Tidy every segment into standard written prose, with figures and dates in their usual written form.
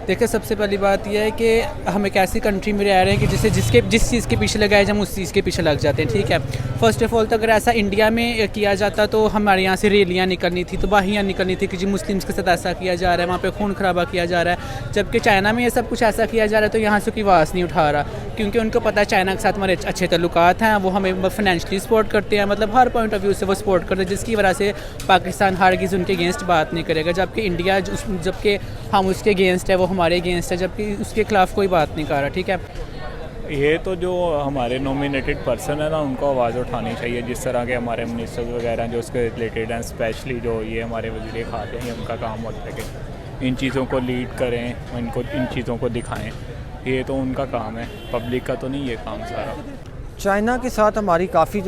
देखिए, सबसे पहली बात यह है कि हम एक ऐसी कंट्री में रह रहे हैं कि जिस चीज़ के पीछे लगाए हम उस चीज़ के पीछे लग जाते हैं। ठीक है, फ़र्स्ट ऑफ़ ऑल तो अगर ऐसा इंडिया में किया जाता तो हमारे यहाँ से रैलियाँ निकलनी थी, तबाहियाँ निकलनी थी कि जी मुस्लिम्स के साथ ऐसा किया जा रहा है, वहाँ पे खून खराबा किया जा रहा है। जबकि चाइना में ये सब कुछ ऐसा किया जा रहा है तो यहाँ से कोई आवाज़ नहीं उठा रहा, क्योंकि उनको पता है चाइना के साथ हमारे अच्छे ताल्लुकात हैं, वो हमें फाइनेंशियली सपोर्ट करते हैं, मतलब हर पॉइंट ऑफ व्यू से वो सपोर्ट करते हैं, जिसकी वजह से पाकिस्तान हरगिज़ उनके अगेंस्ट बात नहीं करेगा। जबकि इंडिया जबकि हम उसके अगेंस्ट है, वो हमारे अगेंस्ट है, जबकि उसके खिलाफ कोई बात नहीं कर रहा। ठीक है, ये तो जो हमारे नॉमिनेटेड पर्सन है ना, उनको आवाज़ उठानी चाहिए। जिस तरह के हमारे मिनिस्टर्स वगैरह जो उसके रिलेटेड हैं, स्पेशली जो ये हमारे वज़ीर ख़ारजा हैं, उनका काम होता है कि इन चीज़ों को लीड करें, इनको इन चीज़ों को दिखाएं। ये तो उनका काम है, पब्लिक का तो नहीं ये काम सारा। चाइना के साथ हमारी काफ़ी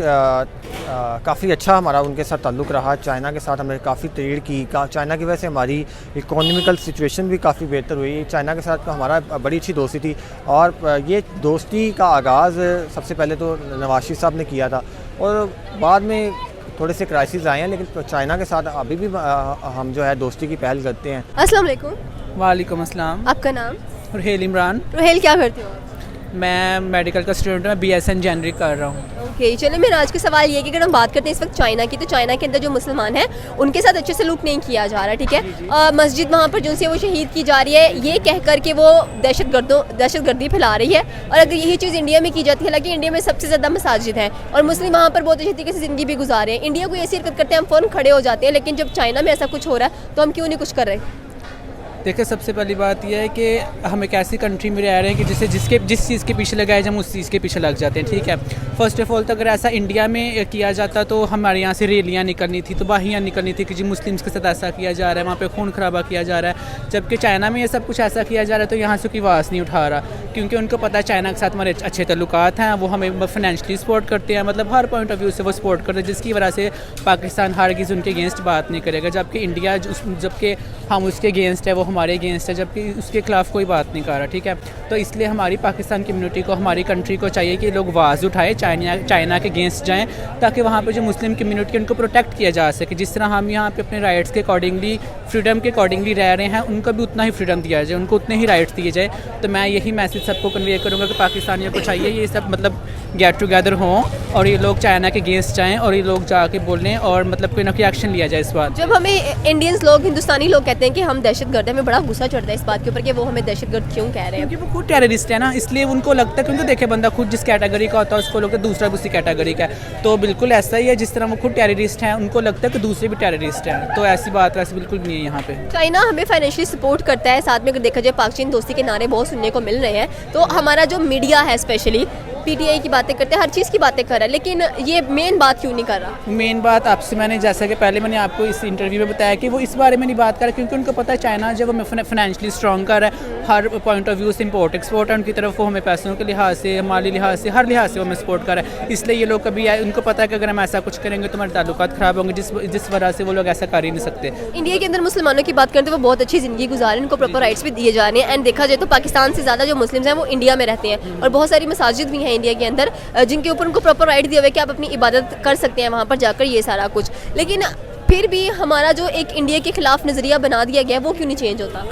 अच्छा हमारा उनके साथ ताल्लुक़ रहा। चाइना के साथ हमने काफ़ी ट्रेड की, चाइना की वजह से हमारी इकोनॉमिकल सिचुएशन भी काफ़ी बेहतर हुई। चाइना के साथ हमारा बड़ी अच्छी दोस्ती थी और ये दोस्ती का आगाज़ सबसे पहले तो नवाज शरीफ साहब ने किया था और बाद में थोड़े से क्राइसिस आए हैं, लेकिन चाइना के साथ अभी भी हम जो है दोस्ती की पहल करते हैं। अस्सलाम वालेकुम। वालेकुम अस्सलाम। आपका नाम? रुहेल इमरान। रुहेल, क्या करते हो? मैं मेडिकल का स्टूडेंट हूँ, मैं BSN जनरिक कर रहा हूँ। ओके, चलो मेरा आज का सवाल ये है कि अगर हम बात करते हैं इस वक्त चाइना की, तो चाइना के अंदर जो मुसलमान हैं उनके साथ अच्छे से सलूक नहीं किया जा रहा। ठीक है, मस्जिद वहाँ पर जिनसे वो शहीद की जा रही है, ये कह कर के वो दहशतगर्दी फैला रही है। और अगर यही चीज़ इंडिया में की जाती है, हालांकि इंडिया में सबसे ज़्यादा मसाजिद हैं और मुस्लिम वहाँ पर बहुत अच्छी तरीके से ज़िंदगी भी गुजार रहे हैं। इंडिया को ऐसी हरकत करते हैं हम फ़ौरन खड़े हो जाते हैं, लेकिन जब चाइना में ऐसा कुछ हो रहा है तो हम क्यों नहीं कुछ कर रहे? देखिए, सबसे पहली बात यह है कि हम एक ऐसी कंट्री में रह रहे हैं कि जिस चीज़ के पीछे लगाए हम उस चीज़ के पीछे लग जाते हैं। ठीक है, फ़र्स्ट ऑफ़ ऑल तो अगर ऐसा इंडिया में किया जाता तो हमारे यहाँ से रैलियाँ निकलनी थी, तबाहियाँ निकलनी थी कि जी मुस्लिम्स के साथ ऐसा किया जा रहा है, वहाँ पे खून खराबा किया जा रहा है। जबकि चाइना में ये सब कुछ ऐसा किया जा रहा है तो यहाँ से कोई आवाज़ नहीं उठा रहा, क्योंकि उनको पता है चाइना के साथ हमारे अच्छे ताल्लुकात हैं, वो हमें फाइनेंशियली सपोर्ट करते हैं, मतलब हर पॉइंट ऑफ व्यू से वो सपोर्ट करते हैं, जिसकी वजह से पाकिस्तान हरगिज़ उनके अगेंस्ट बात नहीं करेगा। जबकि इंडिया जबकि हम उसके अगेंस्ट है, वो हमारे अगेंस्ट है, जबकि उसके खिलाफ कोई बात नहीं कर रहा। ठीक है, तो इसलिए हमारी पाकिस्तान कम्युनिटी को, हमारी कंट्री को चाहिए कि लोग आवाज़ उठाए, चाइना के अगेंस्ट जाएं, ताकि वहाँ पे जो मुस्लिम कम्युनिटी उनको प्रोटेक्ट किया जा सके। जिस तरह हम यहाँ पे अपने राइट्स के अकॉर्डिंगली, फ्रीडम के अकॉर्डिंगली रह रहे हैं, उनको भी उतना ही फ्रीडम दिया जाए, उनको उतने ही राइट्स दिए जाए। तो मैं यही मैसेज सबको कन्वे करूँगा कि पाकिस्तानियों को चाहिए ये सब मतलब गेट टुगेदर हों और ये लोग चाइना के अगेंस्ट जाएँ और ये लोग जाके बोलें और मतलब कोई ना कोई एक्शन लिया जाए इस बात। जब हमें इंडियंस लोग, हिंदुस्तानी लोग कहते हैं कि हम दहशतगर्द हैं, हमें बड़ा गुस्सा चढ़ता है इस बात के ऊपर कि वो हमें दहशतगर्द क्यों कह रहे हैं। क्योंकि वो खुद टेररिस्ट है ना, इसलिए उनको लगता है, क्योंकि देखे बंदा खुद जिस कैटेगरी का होता है उसको लगता है दूसरा भी उसी कैटेगरी का है। तो बिल्कुल ऐसा ही है, जिस तरह वो खुद टेररिस्ट हैं उनको लगता है कि दूसरे भी टेररिस्ट हैं। तो ऐसी बात वैसे बिल्कुल नहीं है यहाँ पे। चाइना हमें फाइनेंशियली सपोर्ट करता है, साथ में अगर देखा जाए पाक चीन दोस्ती के नारे बहुत सुनने को मिल रहे हैं। तो हमारा जो मीडिया है, स्पेशली PTI की बातें करते हैं, हर चीज़ की बातें कर रहा है, लेकिन ये मेन बात क्यों नहीं कर रहा? मेन बात आपसे मैंने, जैसा कि पहले मैंने आपको इस इंटरव्यू में बताया कि वो इस बारे में नहीं बात कर रहा, क्योंकि उनको पता है चाइना जब हमें फाइनेंशियली स्ट्रॉन्ग कर रहा है, हर पॉइंट ऑफ व्यू से इम्पोर्ट एक्सपोर्ट है उनकी तरफ, वो हमें पैसों के लिहाज से, माली लिहाज से, हर लिहाज से वो हमें सपोर्ट कर रहा है। इसलिए ये लोग कभी आए, उनको पता है कि अगर हम ऐसा कुछ करेंगे तो हमारे ताल्लुकात ख़राब होंगे, जिस वजह से वो लोग ऐसा कर ही नहीं सकते। इंडिया के अंदर मुसलमानों की बात करते हैं, वो बहुत अच्छी ज़िंदगी गुजार रहे हैं, उनको प्रॉपर राइट्स भी दिए जा रहे हैं। एंड देखा जाए तो पाकिस्तान से ज़्यादा जो मुस्लिम्स हैं वो इंडिया में रहते हैं और बहुत सारी मसाजिद भी हैं इंडिया के अंदर जिनके ऊपर उनको प्रॉपर राइट दिया हुआ है कि आप अपनी इबादत कर सकते हैं वहाँ पर जाकर, ये सारा कुछ। लेकिन फिर भी हमारा जो एक इंडिया के खिलाफ नज़रिया बना दिया गया वो क्यों नहीं चेंज होता?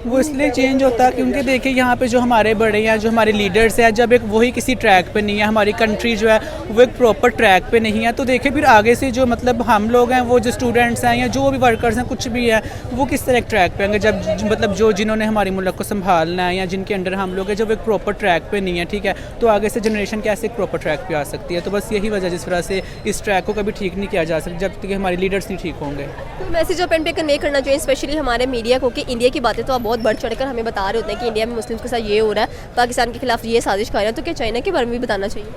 वो इसलिए चेंज होता है क्योंकि देखिए यहाँ पे जो हमारे बड़े हैं, जो हमारे लीडर्स हैं, जब एक वही किसी ट्रैक पे नहीं है, हमारी कंट्री जो है वो एक प्रॉपर ट्रैक पे नहीं है, तो देखिए फिर आगे से जो मतलब हम लोग हैं, वो जो स्टूडेंट्स हैं या जो भी वर्कर्स हैं, कुछ भी है, वो किस तरह एक ट्रैक पे आएंगे जब मतलब जो जिन्होंने हमारी मुल्क को संभालना है या जिनके अंडर हम लोग हैं, जब एक प्रॉपर ट्रैक पे नहीं है, ठीक है, तो आगे से जनरेशन कैसे एक प्रॉपर ट्रैक पे आ सकती है। तो बस यही वजह जिस वजह से इस ट्रैक को कभी ठीक नहीं किया जा सकता जब तक हमारे लीडर्स नहीं ठीक होंगे। तो मैसेज आप एंड पे कन्वे करना चाहिए स्पेशली हमारे मीडिया को कि इंडिया की बातें तो आप बहुत बढ़ चढ़कर हमें बता रहे होते हैं कि इंडिया में मुस्लिम्स के साथ ये हो रहा है, पाकिस्तान के खिलाफ ये साजिश कर रहे हैं, तो क्या चाइना के बारे में भी बताना चाहिए?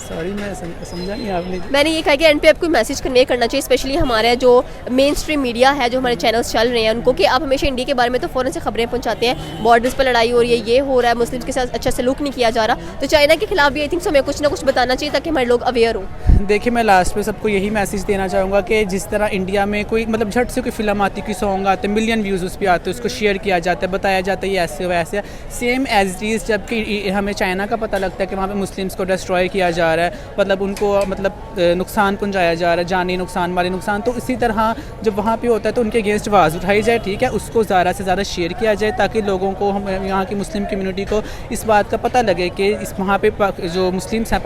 सॉरी, मैं समझा नहीं आपने। मैंने ये कहा कि एंड पे आपको मैसेज कन्वे करना चाहिए स्पेशली हमारे जो मेन स्ट्रीम मीडिया है, जो हमारे चैनल्स चल रहे हैं उनको, कि आप हमेशा इंडिया के बारे में तो फ़ौरन से खबरें पहुंचाते हैं, बॉर्डर्स पर लड़ाई हो रही है, ये हो रहा है, मुस्लिम्स के साथ अच्छा सलूक नहीं किया जा रहा, तो चाइना के खिलाफ भी आई थिंक हमें कुछ ना कुछ बताना चाहिए ताकि हमारे लोग अवेयर हों। देखिए, मैं लास्ट में सबको यही मैसेज देना चाहूँगा कि जिस तरह इंडिया में कोई मतलब झट से कोई फिल्म आती, कोई सॉन्ग आते, मिलियन व्यूज़ उस पर आते, उसको शेयर किया जाता है, बताया जाता है ये ऐसे वैसे, सेम एज इट इज़ जबकि हमें चाइना का पता लगता है कि वहाँ पे मुस्लिम्स को डिस्ट्रॉय किया जा रहा रहा है, मतलब उनको मतलब नुकसान पहुंचाया जा रहा है, जानी नुकसान, माली नुकसान। तो इसी तरह जब वहाँ पे होता है तो उनके अगेंस्ट आवाज़ उठाई जाए, ठीक है, उसको ज़्यादा से ज़्यादा शेयर किया जाए ताकि लोगों को, हम यहाँ की मुस्लिम कम्युनिटी को इस बात का पता लगे कि इस वहाँ पे जो मुस्लिम्स हैं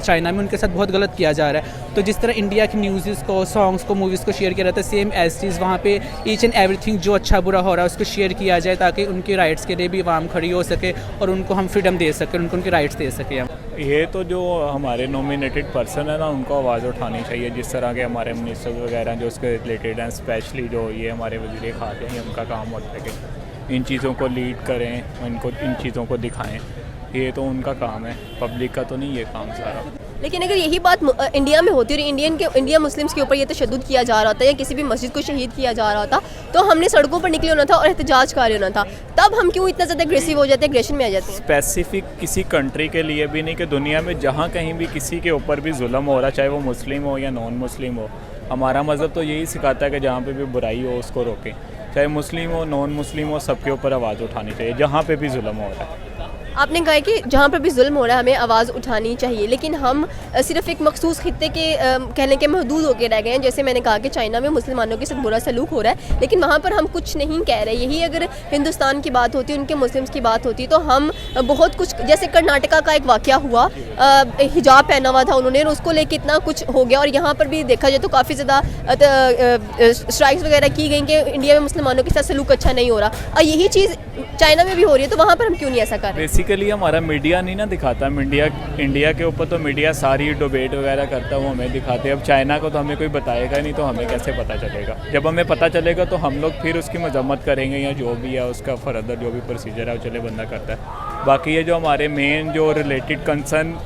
चाइना में, उनके साथ बहुत गलत किया जा रहा है। तो जिस तरह इंडिया की न्यूज़ को, सॉन्ग्स को, मूवीज़ को शेयर किया जाता है, सेम एज चीज़ वहाँ पे ईच एंड एवरीथिंग जो अच्छा बुरा हो रहा है उसको शेयर किया जाए ताकि उनके राइट्स के लिए भी आवाम खड़ी हो सके और उनको हम फ्रीडम दे सकें, उनको उनके राइट्स दे सकें। हम ये तो जो हमारे नॉमिनेटेड पर्सन है ना, उनको आवाज़ उठानी चाहिए। जिस तरह के हमारे मिनिस्टर्स वगैरह जो उसके रिलेटेड हैं, स्पेशली जो ये हमारे वज़ीर ख़ारजा हैं, उनका काम होता है कि इन चीज़ों को लीड करें, इनको इन चीज़ों को दिखाएं। ये तो उनका काम है, पब्लिक का तो नहीं ये काम सारा। लेकिन अगर यही बात इंडिया में होती और इंडिया मुस्लिम्स के ऊपर ये तशद्दुद किया जा रहा था या किसी भी मस्जिद को शहीद किया जा रहा था, तो हमने सड़कों पर निकले होना था और एहतजाज कर होना था। तब हम क्यों इतना ज़्यादा एग्रेसिव हो जाते हैं, एग्रेशन में आ जाते हैं? स्पेसिफिक किसी कंट्री के लिए भी नहीं, कि दुनिया में जहाँ कहीं भी किसी के ऊपर भी जुल्म हो रहा, चाहे वो मुस्लिम हो या नॉन मुस्लिम हो, हमारा मज़हब तो यही सिखाता है कि जहाँ पे भी बुराई हो उसको रोकें, चाहे मुस्लिम हो नॉन मुस्लिम हो, सबके ऊपर आवाज़ उठानी चाहिए जहाँ पे भी जुल्म हो रहा है। आपने कहा कि जहाँ पर भी जुल्म हो रहा है हमें आवाज़ उठानी चाहिए, लेकिन हम सिर्फ एक मखसूस खित्ते के कहने के महदूद होकर रह गए हैं। जैसे मैंने कहा कि चाइना में मुसलमानों के साथ बुरा सलूक हो रहा है, लेकिन वहाँ पर हम कुछ नहीं कह रहे। यही अगर हिंदुस्तान की बात होती, उनके मुस्लिम्स की बात होती, तो हम बहुत कुछ, जैसे कर्नाटका का एक वाक़या हुआ, हिजाब पहना हुआ था उन्होंने, उसको लेकर इतना कुछ हो गया। और यहाँ पर भी देखा जाए तो काफ़ी ज़्यादा स्ट्राइक्स वगैरह की गई कि इंडिया में मुसलमानों के साथ सलूक अच्छा नहीं हो रहा, और यही चीज़ चाइना में भी हो रही है। तो वहाँ पर हम क्यों नहीं ऐसा कर रहे? बेसिकली हमारा मीडिया नहीं ना दिखाता। इंडिया के ऊपर तो मीडिया सारी डिबेट वगैरह करता है, वो हमें दिखाते हैं। अब चाइना को तो हमें कोई बताएगा नहीं, तो हमें कैसे पता चलेगा? जब हमें पता चलेगा तो हम लोग फिर उसकी मजम्मत करेंगे, या जो भी है उसका फर्दर जो भी प्रोसीजर है वो चले बंदा करता है। बाकी ये जो हमारे मेन जो रिलेटेड कंसर्न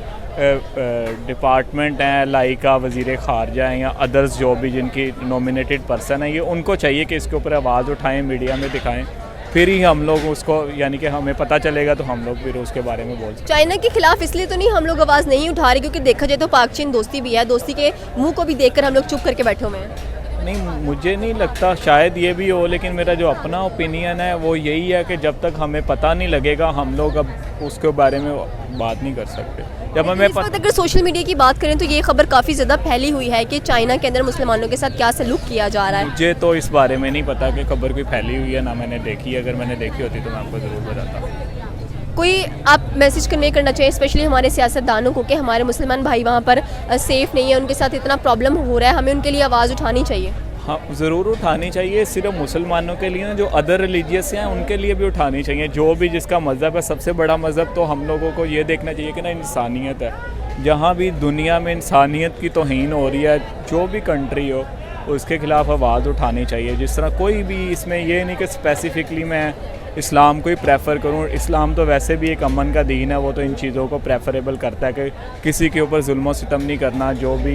डिपार्टमेंट हैं, लाइक वज़ीर ख़ारजा हैं या अदर्स जो भी जिनकी नॉमिनेटेड पर्सन है, ये उनको चाहिए कि इसके ऊपर आवाज़ उठाएं, मीडिया में दिखाएं, फिर ही हम लोग उसको, यानी कि हमें पता चलेगा तो हम लोग फिर उसके बारे में बोल सकते। चाइना के खिलाफ इसलिए तो नहीं हम लोग आवाज़ नहीं उठा रहे क्योंकि देखा जाए तो पाक चीन दोस्ती भी है, दोस्ती के मुंह को भी देखकर हम लोग चुप करके बैठे हुए हैं। नहीं, मुझे नहीं लगता, शायद ये भी हो, लेकिन मेरा जो अपना ओपिनियन है वो यही है कि जब तक हमें पता नहीं लगेगा हम लोग अब उसके बारे में बात नहीं कर सकते। जब हमें अगर सोशल मीडिया की बात करें तो ये खबर काफ़ी ज़्यादा फैली हुई है कि चाइना के अंदर मुसलमानों के साथ क्या सलूक किया जा रहा है। मुझे तो इस बारे में नहीं पता कि खबर कोई फैली हुई है, ना मैंने देखी। अगर मैंने देखी होती तो मैं आपको ज़रूर बताता। कोई आप मैसेज कन्वे करना चाहिए स्पेशली हमारे सियासतदानों को कि हमारे मुसलमान भाई वहाँ पर सेफ़ नहीं है, उनके साथ इतना प्रॉब्लम हो रहा है, हमें उनके लिए आवाज़ उठानी चाहिए? हाँ, ज़रूर उठानी चाहिए। सिर्फ मुसलमानों के लिए ना, जो अदर रिलीजियस हैं उनके लिए भी उठानी चाहिए। जो भी जिसका मज़हब है, सबसे बड़ा मज़हब तो हम लोगों को ये देखना चाहिए कि ना इंसानियत है। जहाँ भी दुनिया में इंसानियत की तौहीन हो रही है, जो भी कंट्री हो, उसके ख़िलाफ़ आवाज़ उठानी चाहिए। जिस तरह कोई भी, इसमें ये नहीं कि स्पेसिफ़िकली मैं इस्लाम को ही प्रेफर करूँ। इस्लाम तो वैसे भी एक अमन का दीन है, वो तो इन चीज़ों को प्रेफरेबल करता है कि किसी के ऊपर जुल्म सितम नहीं करना, जो भी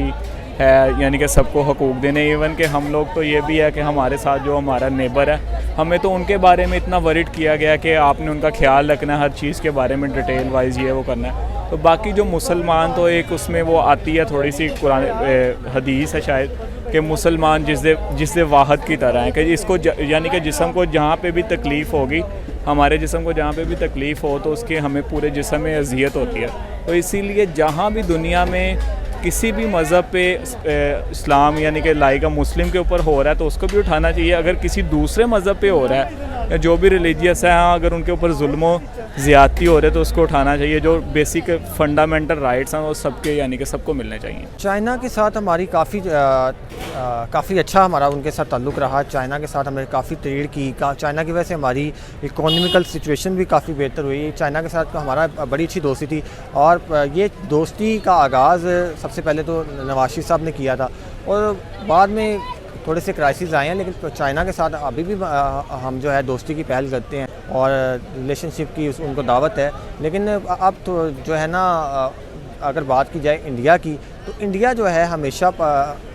है, यानी कि सबको हकूक़ देने। इवन कि हम लोग तो ये भी है कि हमारे साथ जो हमारा नेबर है, हमें तो उनके बारे में इतना वरिड किया गया कि आपने उनका ख्याल रखना है, हर चीज़ के बारे में डिटेल वाइज ये वो करना है। तो बाकी जो मुसलमान, तो एक उसमें वो आती है थोड़ी सी कुरान हदीस है शायद, कि मुसलमान जिससे वाहद की तरह है, कि इसको यानी कि जिस्म को जहाँ पे भी तकलीफ़ होगी, हमारे जिस्म को जहाँ पे भी तकलीफ़ हो तो उसके हमें पूरे जिस्म में अजियत होती है। तो इसीलिए जहाँ भी दुनिया में किसी भी मज़हब पे इस्लाम यानी कि लाइक मुस्लिम के ऊपर हो रहा है तो उसको भी उठाना चाहिए। अगर किसी दूसरे मज़हब पे हो रहा है या जो भी रिलीजियस है, अगर उनके ऊपर जुल्म ज़्यादती हो रहे तो उसको उठाना चाहिए। जो बेसिक फंडामेंटल राइट्स हैं वो सबके, यानी कि सबको मिलने चाहिए। चाइना के साथ हमारी काफ़ी अच्छा हमारा उनके साथ ताल्लुक़ रहा। चाइना के साथ हमने काफ़ी ट्रेड की। चाइना की वजह से हमारी इकोनॉमिकल सिचुएशन भी काफ़ी बेहतर हुई। चाइना के साथ हमारा बड़ी अच्छी दोस्ती थी, और ये दोस्ती का आगाज़ सबसे पहले तो नवाज शरीफ साहब ने किया था, और बाद में थोड़े से क्राइसिस आए हैं, लेकिन चाइना के साथ अभी भी हम जो है दोस्ती की पहल करते हैं और रिलेशनशिप की उनको दावत है। लेकिन अब तो जो है ना, अगर बात की जाए इंडिया की, तो इंडिया जो है हमेशा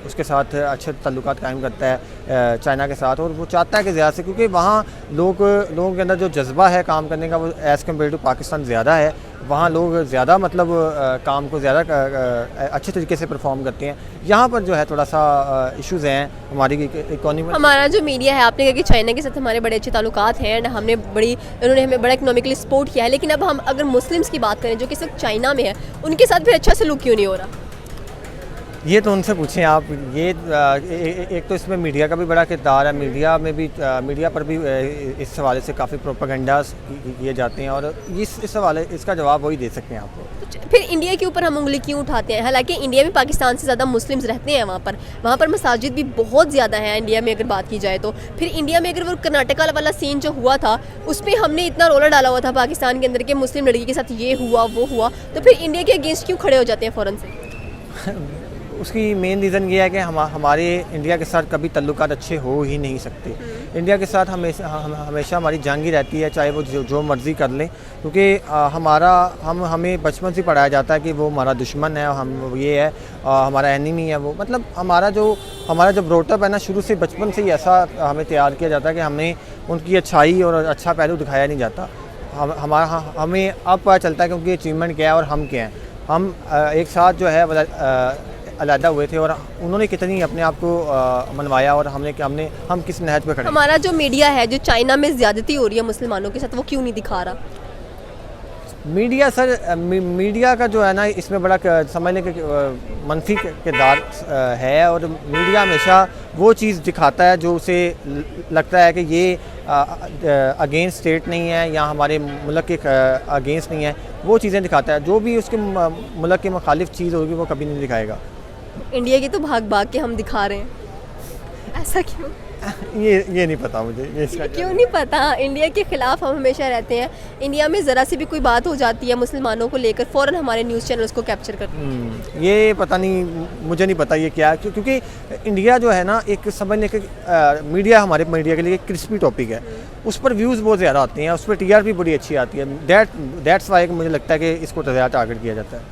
उसके साथ अच्छे ताल्लुकात कायम करता है। चाइना के साथ, और वो चाहता है कि ज़्यादा से, क्योंकि वहाँ लोगों के अंदर जो जज्बा है काम करने का वो एज़ कम्पेयर टू पाकिस्तान ज़्यादा है। वहाँ लोग ज़्यादा मतलब काम को ज़्यादा अच्छे तरीके से परफॉर्म करते हैं। यहाँ पर जो है थोड़ा सा इश्यूज़ हैं हमारी इकोनॉमी। हमारा जो मीडिया है, आपने कहा कि चाइना के साथ हमारे बड़े अच्छे ताल्लुकात हैं एंड उन्होंने हमें बड़ा इकोनॉमिकली सपोर्ट किया है, लेकिन अब हम अगर मुस्लिम्स की बात करें जो कि इस वक्त चाइना में है, उनके साथ फिर अच्छा सलूक क्यों नहीं हो रहा? ये तो उनसे पूछें आप। ये एक तो इसमें मीडिया का भी बड़ा किरदार है। मीडिया पर भी इस हवाले से काफ़ी प्रोपेगेंडास किए जाते हैं, और इस हवाले इसका जवाब वही दे सकते हैं आपको। तो फिर इंडिया के ऊपर हम उंगली क्यों उठाते हैं? हालांकि इंडिया में पाकिस्तान से ज़्यादा मुस्लिम्स रहते हैं वहाँ पर मसाजिद भी बहुत ज़्यादा हैं इंडिया में अगर बात की जाए तो। फिर इंडिया में अगर वो कर्नाटका वाला सीन जो हुआ था उस पर हमने इतना रोला डाला हुआ था पाकिस्तान के अंदर के मुस्लिम लड़की के साथ ये हुआ वो हुआ, तो फिर इंडिया के अगेंस्ट क्यों खड़े हो जाते हैं फ़ौरन से? उसकी मेन रीज़न ये है कि हमारे इंडिया के साथ कभी तल्लुकात अच्छे हो ही नहीं सकते। इंडिया के साथ हमेशा हमारी जंग ही रहती है, चाहे वो जो मर्ज़ी कर लें, क्योंकि हमें बचपन से पढ़ाया जाता है कि वो हमारा दुश्मन है, हम ये है हमारा एनिमी है। वो मतलब हमारा जो ब्रोटअप है ना, शुरू से बचपन से ही ऐसा हमें तैयार किया जाता है कि हमें उनकी अच्छाई और अच्छा पहलू दिखाया नहीं जाता। हमें अब पता चलता है कि उनकी अचीवमेंट क्या है और हम क्या हैं। हम एक साथ जो है अलहदा हुए थे और उन्होंने कितनी अपने आप को मनवाया, और हम किस नहज पे खड़े। हमारा जो मीडिया है जो चाइना में ज़्यादती हो रही है मुसलमानों के साथ, वो क्यों नहीं दिखा रहा? मीडिया का जो है ना, इसमें बड़ा समझ लें कि मनफी किरदार है, और मीडिया हमेशा वो चीज़ दिखाता है जो उसे लगता है कि ये अगेंस्ट स्टेट नहीं है या हमारे मुल्क के अगेंस्ट नहीं है। वो चीज़ें दिखाता है, जो भी उसके मुल्क के मुखालिफ चीज़ होगी वो कभी नहीं दिखाएगा। इंडिया की तो भाग के हम दिखा रहे हैं, ऐसा क्यों? ये नहीं पता मुझे, ये इसका क्यों नहीं पता? इंडिया के ख़िलाफ़ हम हमेशा रहते हैं। इंडिया में ज़रा सी भी कोई बात हो जाती है मुसलमानों को लेकर, फ़ौरन हमारे न्यूज़ चैनल उसको कैप्चर करते हैं। ये पता नहीं, मुझे नहीं पता ये क्या, क्योंकि इंडिया जो है ना, एक समझ लें कि हमारे मीडिया के लिए एक क्रिस्पी टॉपिक है। उस पर व्यूज़ बहुत ज़्यादा आते हैं, उस पर TRP बड़ी अच्छी आती है। दैट्स वाई मुझे लगता है कि इसको ज़्यादा टारगेट किया जाता है।